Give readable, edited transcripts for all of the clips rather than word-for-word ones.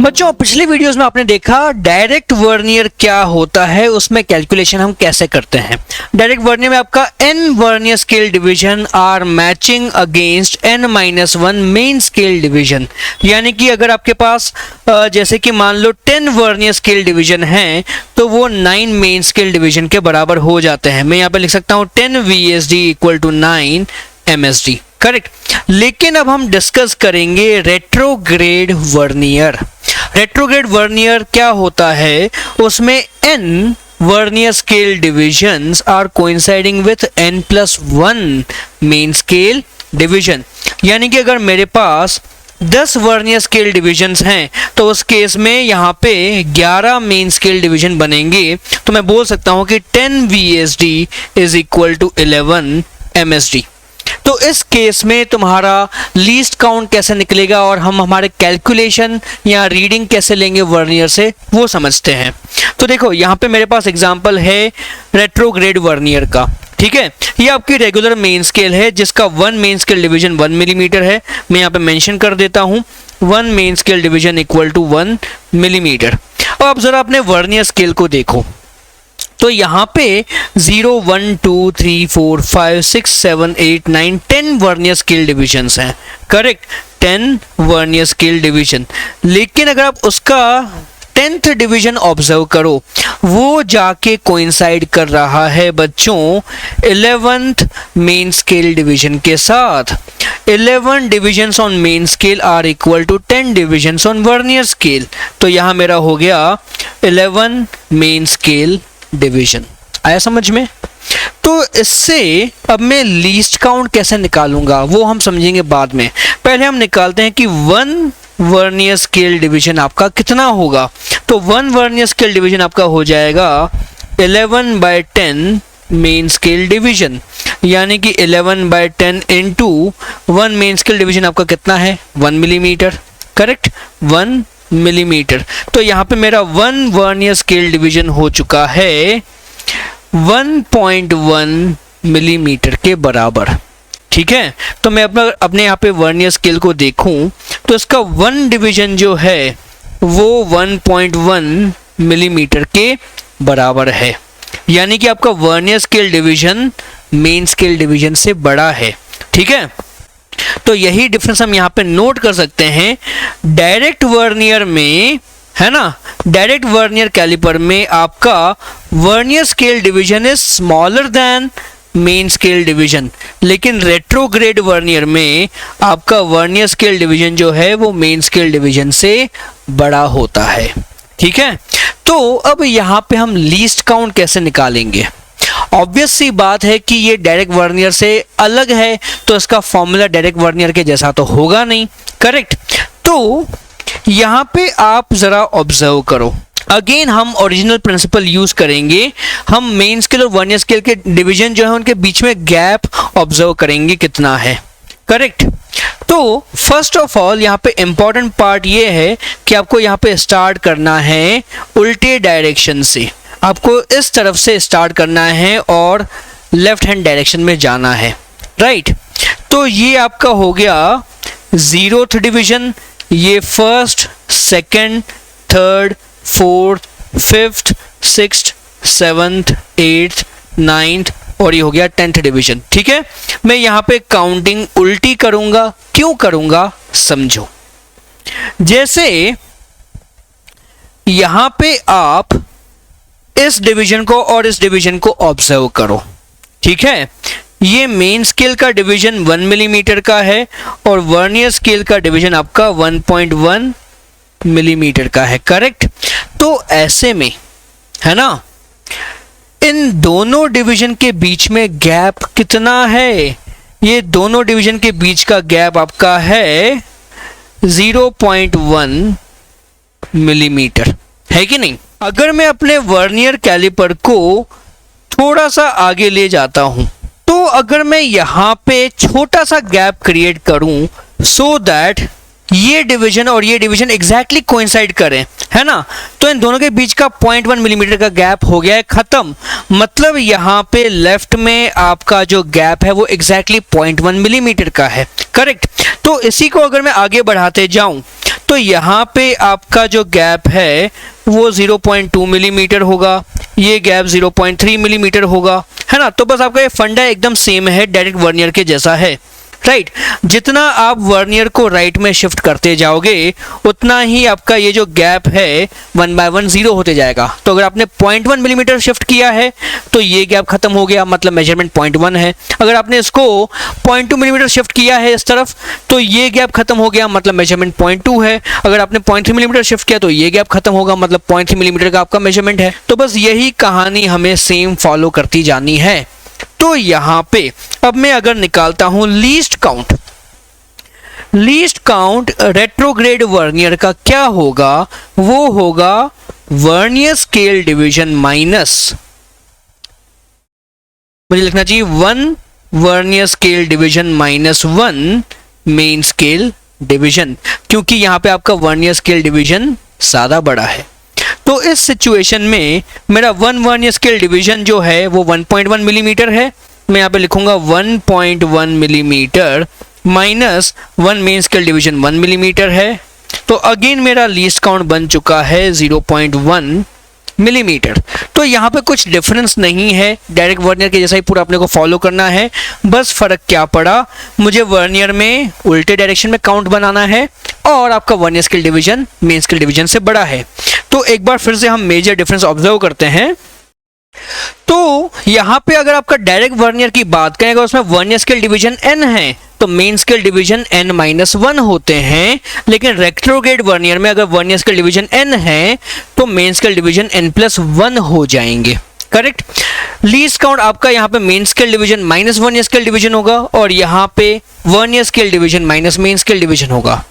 बच्चों पिछले वीडियोस में आपने देखा डायरेक्ट वर्नियर क्या होता है, उसमें कैलकुलेशन हम कैसे करते हैं। डायरेक्ट वर्नियर में आपका n vernier scale division are matching against n-1 main scale division. यानी कि अगर आपके पास जैसे कि मान लो 10 वर्नियर स्केल डिवीजन हैं तो वो 9 मेन स्केल डिवीजन के बराबर हो जाते हैं। मैं यहाँ पे लिख सकता हूँ 10 VSD equal to 9 MSD, correct. लेकिन अब हम डिस्कस करेंगे रेट्रोग्रेड वर्नियर। रेट्रोग्रेड वर्नियर क्या होता है, उसमें n vernier scale divisions are coinciding with n+1 main scale division. यानी कि अगर मेरे पास 10 वर्नियर स्केल डिविजन्स हैं तो उस केस में यहाँ पे 11 मेन स्केल डिवीजन बनेंगे। तो मैं बोल सकता हूँ कि 10 VSD is equal to 11 MSD। तो इस केस में तुम्हारा लीस्ट काउंट कैसे निकलेगा और हम हमारे कैलकुलेशन या रीडिंग कैसे लेंगे वर्नियर से वो समझते हैं। तो देखो यहाँ पे मेरे पास एग्जांपल है रेट्रोग्रेड वर्नियर का, ठीक है। ये आपकी रेगुलर मेन स्केल है जिसका 1 मेन स्केल डिवीजन 1 मिलीमीटर है। मैं यहाँ पे मेंशन कर देता हूँ 1 main scale division equal to 1 millimetre. अब आप जरा अपने वर्नियर स्केल को देखो तो यहाँ पे 0, 1, 2, 3, 4, 5, 6, 7, 8, 9, 10 वर्नियर स्केल डिविजन्स हैं, करेक्ट। 10 vernier scale division. लेकिन अगर आप उसका 10th डिवीजन ऑब्जर्व करो, वो जाके कोइंसाइड कर रहा है बच्चों 11th मेन स्केल डिवीजन के साथ। 11 divisions on main scale are equal to 10 divisions on vernier scale. तो यहाँ मेरा हो गया 11 मेन स्केल डिवीजन। आया समझ में? तो इससे अब मैं लीस्ट काउंट कैसे निकालूंगा वो हम समझेंगे बाद में। पहले हम निकालते हैं कि 1 वर्नियर स्केल डिवीजन आपका कितना होगा। तो 1 वर्नियर स्केल डिवीजन आपका हो जाएगा 11/10 मेन स्केल डिवीजन। यानी कि 11/10 इंटू 1 मेन स्केल डिवीजन आपका कितना है 1 मिलीमीटर, करेक्ट। 1 मिलीमीटर। तो यहाँ पे मेरा 1 वर्नियर स्केल डिवीजन हो चुका है 1.1 मिलीमीटर के बराबर, ठीक है। तो मैं अपने यहाँ पे वर्नियर स्केल को देखूं तो इसका 1 डिवीजन जो है वो 1.1 मिलीमीटर के बराबर है। यानी कि आपका vernier scale division main scale division से बड़ा है, ठीक है। तो यही डिफरेंस हम यहाँ पे नोट कर सकते हैं। डायरेक्ट वर्नियर में, है ना, डायरेक्ट वर्नियर कैलिपर में आपका vernier scale division is smaller than main scale division. लेकिन रेट्रोग्रेड वर्नियर में आपका वर्नियर स्केल डिवीजन जो है वो मेन स्केल डिवीजन से बड़ा होता है, ठीक है। तो अब यहाँ पे हम लीस्ट काउंट कैसे निकालेंगे। ऑब्वियस सी बात है कि ये डायरेक्ट वर्नियर से अलग है तो इसका फॉर्मूला डायरेक्ट वर्नियर के जैसा तो होगा नहीं, करेक्ट। तो यहाँ पे आप जरा ऑब्जर्व करो, अगेन हम ओरिजिनल प्रिंसिपल यूज करेंगे। हम मेन स्केल और वर्नियर स्केल के डिवीजन जो है उनके बीच में गैप ऑब्जर्व करेंगे कितना है, करेक्ट। तो फर्स्ट ऑफ ऑल यहाँ पे इंपॉर्टेंट पार्ट ये है कि आपको यहाँ पे स्टार्ट करना है उल्टे डायरेक्शन से। आपको इस तरफ से स्टार्ट करना है और लेफ्ट हैंड डायरेक्शन में जाना है, राइट। तो ये आपका हो गया 0th डिवीजन, ये 1st, 2nd, 3rd, 4th, 5th, 6th, 7th, 8th, 9th और ये हो गया 10th डिवीजन, ठीक है। मैं यहाँ पे काउंटिंग उल्टी करूंगा, क्यों करूंगा समझो। जैसे यहाँ पे आप इस डिवीजन को और इस डिवीजन को ऑब्जर्व करो, ठीक है। ये मेन स्केल का डिवीजन 1 मिलीमीटर का है और वर्नियर स्केल का डिवीजन आपका 1.1 मिलीमीटर का है, करेक्ट। तो ऐसे में, है ना, इन दोनों डिवीजन के बीच में गैप कितना है। ये दोनों डिवीजन के बीच का गैप आपका है 0.1 मिलीमीटर, है कि नहीं। अगर मैं अपने वर्नियर कैलिपर को थोड़ा सा आगे ले जाता हूं तो अगर मैं यहाँ पे छोटा सा गैप क्रिएट करूं सो दैट ये डिवीजन और ये डिवीजन एग्जैक्टली कोइंसाइड करें, है ना, तो इन दोनों के बीच का 0.1 मिलीमीटर का गैप हो गया है खत्म। मतलब यहाँ पे लेफ्ट में आपका जो गैप है वो एग्जैक्टली 0.1 मिलीमीटर का है, करेक्ट। तो इसी को अगर मैं आगे बढ़ाते जाऊं तो यहाँ पे आपका जो गैप है वो 0.2 मिलीमीटर होगा, ये गैप 0.3 मिलीमीटर होगा, है ना। तो बस आपका ये फंडा एकदम सेम है, डायरेक्ट वर्नियर के जैसा है, राइट। जितना आप वर्नियर को राइट में शिफ्ट करते जाओगे उतना ही आपका ये जो गैप है 1 by 1 0 होते जाएगा। तो अगर आपने 0.1 मिलीमीटर शिफ्ट किया है तो ये गैप खत्म हो गया, मतलब मेजरमेंट 0.1 है। अगर आपने इसको 0.2 मिलीमीटर शिफ्ट किया है इस तरफ तो ये गैप खत्म हो गया, मतलब मेजरमेंट 0.2 है। अगर आपने 0.3 मिलीमीटर शिफ्ट किया तो ये गैप खत्म होगा, मतलब 0.3 मिलीमीटर का आपका मेजरमेंट है। तो बस यही कहानी हमें सेम फॉलो करती जानी है। तो यहां पे अब मैं अगर निकालता हूं least count, least count retrograde vernier का क्या होगा, वो होगा वर्नियर स्केल डिवीजन माइनस, मुझे लिखना चाहिए 1 vernier scale division minus 1 main scale division, क्योंकि यहां पे आपका वर्नियर स्केल डिवीजन ज्यादा बड़ा है। तो इस सिचुएशन में मेरा 1 वर्नियर स्केल डिवीजन जो है वो 1.1 मिलीमीटर है। मैं यहाँ पे लिखूंगा 1.1 millimetre minus 1 main scale division 1 millimetre है। तो अगेन मेरा लीस्ट काउंट बन चुका है 0.1 मिलीमीटर। तो यहाँ पे कुछ डिफरेंस नहीं है, डायरेक्ट वर्नियर के जैसा ही पूरा अपने को फॉलो करना है। बस फर्क क्या पड़ा, मुझे वर्नियर में उल्टे डायरेक्शन में काउंट बनाना है और आपका vernier scale division main scale division से बड़ा है। तो एक बार फिर से हम मेजर डिफरेंस ऑब्जर्व करते हैं। तो यहाँ पे अगर आपका डायरेक्ट वर्नियर की बात करें, अगर उसमें वर्नियर स्केल डिवीजन n है तो मेन स्केल डिवीजन n-1 होते हैं, लेकिन रेट्रोग्रेड वर्नियर में अगर वर्नियर स्केल डिवीजन n है तो मेन स्केल डिवीजन n+1 हो जाएंगे, करेक्ट। लीस्ट काउंट आपका यहाँ पे main scale division minus vernier scale division होगा और यहाँ पे vernier scale division minus main scale division होगा।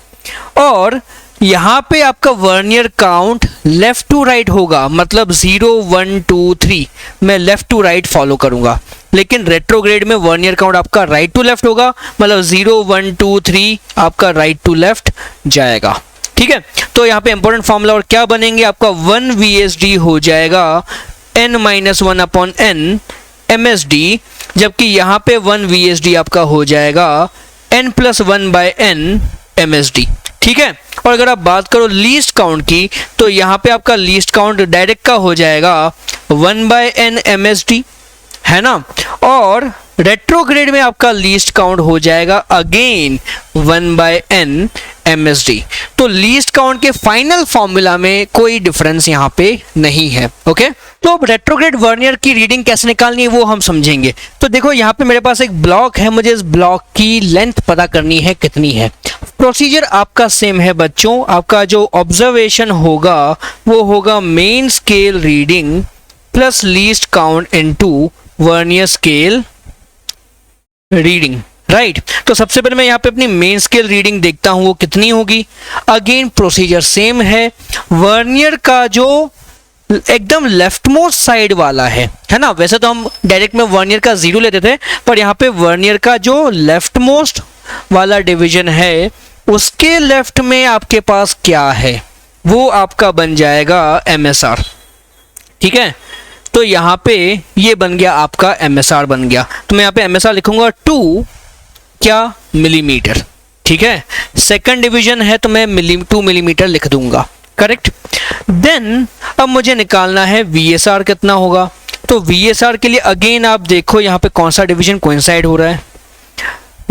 और यहाँ पे आपका vernier count left to right होगा, मतलब 0 1 2 3 मैं लेफ्ट टू राइट फॉलो करूंगा। लेकिन रेट्रोग्रेड में वर्नियर काउंट आपका राइट टू लेफ्ट होगा, मतलब 0 1 2 3 आपका राइट टू लेफ्ट जाएगा, ठीक है। तो यहाँ पे इंपॉर्टेंट फॉर्मूला और क्या बनेंगे, आपका 1 VSD हो जाएगा n-1/n MSD, जबकि यहाँ पे 1 VSD आपका हो जाएगा n+1/n MSD, ठीक है। और अगर आप बात करो लीस्ट काउंट की तो यहाँ पे आपका लीस्ट काउंट डायरेक्ट का हो जाएगा 1/n MSD, है ना। और रेट्रोग्रेड में आपका लीस्ट काउंट हो जाएगा अगेन 1/n MSD। तो लीस्ट काउंट के फाइनल फॉर्मूला में कोई डिफरेंस यहाँ पे नहीं है, ओके। तो अब रेट्रोग्रेड वर्नियर की रीडिंग कैसे निकालनी है वो हम समझेंगे। तो देखो यहाँ पे मेरे पास एक ब्लॉक है, मुझे इस ब्लॉक की लेंथ पता करनी है कितनी है। प्रोसीजर आपका सेम है बच्चों, आपका जो ऑब्जर्वेशन होगा वो होगा main scale reading plus least count into vernier scale reading, right. तो सबसे पहले मैं यहाँ पे अपनी मेन स्केल रीडिंग देखता हूँ वो कितनी होगी। अगेन प्रोसीजर सेम है, वर्नियर का जो एकदम लेफ्ट मोस्ट साइड वाला है ना, वैसे तो हम डायरेक्ट में वर्नियर का 0 लेते थे, पर यहाँ पे वर्नियर का जो लेफ्ट मोस्ट वाला डिवीजन है उसके लेफ्ट में आपके पास क्या है, वो आपका बन जाएगा MSR, ठीक है। तो यहाँ पे ये बन गया आपका MSR बन गया। तो मैं यहाँ पे MSR लिखूंगा 2 मिलीमीटर, ठीक है। सेकंड डिवीजन है तो मैं 2 मिलीमीटर लिख दूंगा, करेक्ट। देन अब मुझे निकालना है VSR कितना होगा। तो VSR के लिए अगेन आप देखो यहाँ पे कौन सा डिवीजन कोइंसाइड हो रहा है,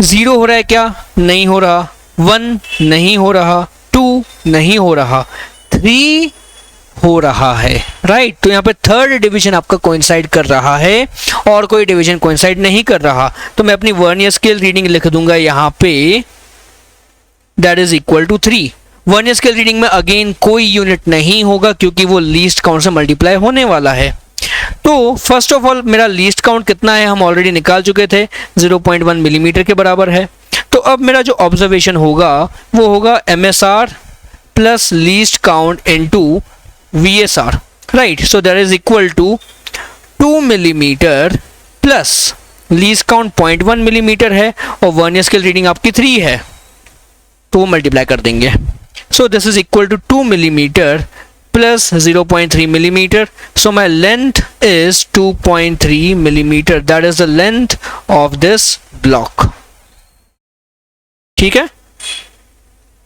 0 हो रहा है क्या, नहीं हो रहा, 1 नहीं हो रहा, 2 नहीं हो रहा, 3 हो रहा है, राइट। तो यहाँ पे थर्ड डिवीजन आपका कोइंसाइड कर रहा है और कोई डिवीजन कोइंसाइड नहीं कर रहा। तो मैं अपनी वर्नियर स्केल रीडिंग लिख दूंगा यहाँ पे, that is equal to 3। Vernier scale reading में अगेन कोई यूनिट नहीं होगा क्योंकि वो लीस्ट काउंट से मल्टीप्लाई होने वाला है। तो फर्स्ट ऑफ ऑल मेरा लीस्ट काउंट कितना है हम ऑलरेडी निकाल चुके थे, 0.1 मिलीमीटर के बराबर है। तो अब मेरा जो ऑब्जर्वेशन होगा वो होगा MSR plus least count into VSR, right. So that is equal to 2 millimetre plus least count 0.1 millimetre है और वर्नियर स्केल रीडिंग आपकी 3 है, तो वो मल्टीप्लाई कर देंगे। So this is equal to 2 millimetre plus 0.3 millimeter. So my length is 2.3 millimeter. That is the length of this block. ठीक है,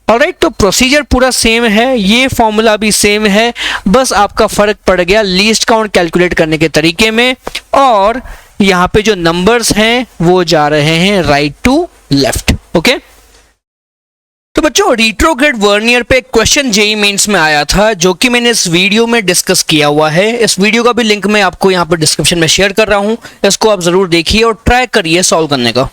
ऑलराइट, तो प्रोसीजर पूरा सेम है, ये फॉर्मूला भी सेम है, बस आपका फर्क पड़ गया लीस्ट काउंट कैलकुलेट करने के तरीके में, और यहाँ पे जो नंबर्स हैं वो जा रहे हैं राइट टू लेफ्ट। ओके, तो बच्चों रिट्रोग्रेड वर्नियर पे क्वेश्चन जेईई मेंस में आया था जो कि मैंने इस वीडियो में डिस्कस किया हुआ है। इस वीडियो का भी लिंक मैं आपको यहाँ पर डिस्क्रिप्शन में शेयर कर रहा हूँ, इसको आप जरूर देखिए और ट्राई करिए सॉल्व करने का।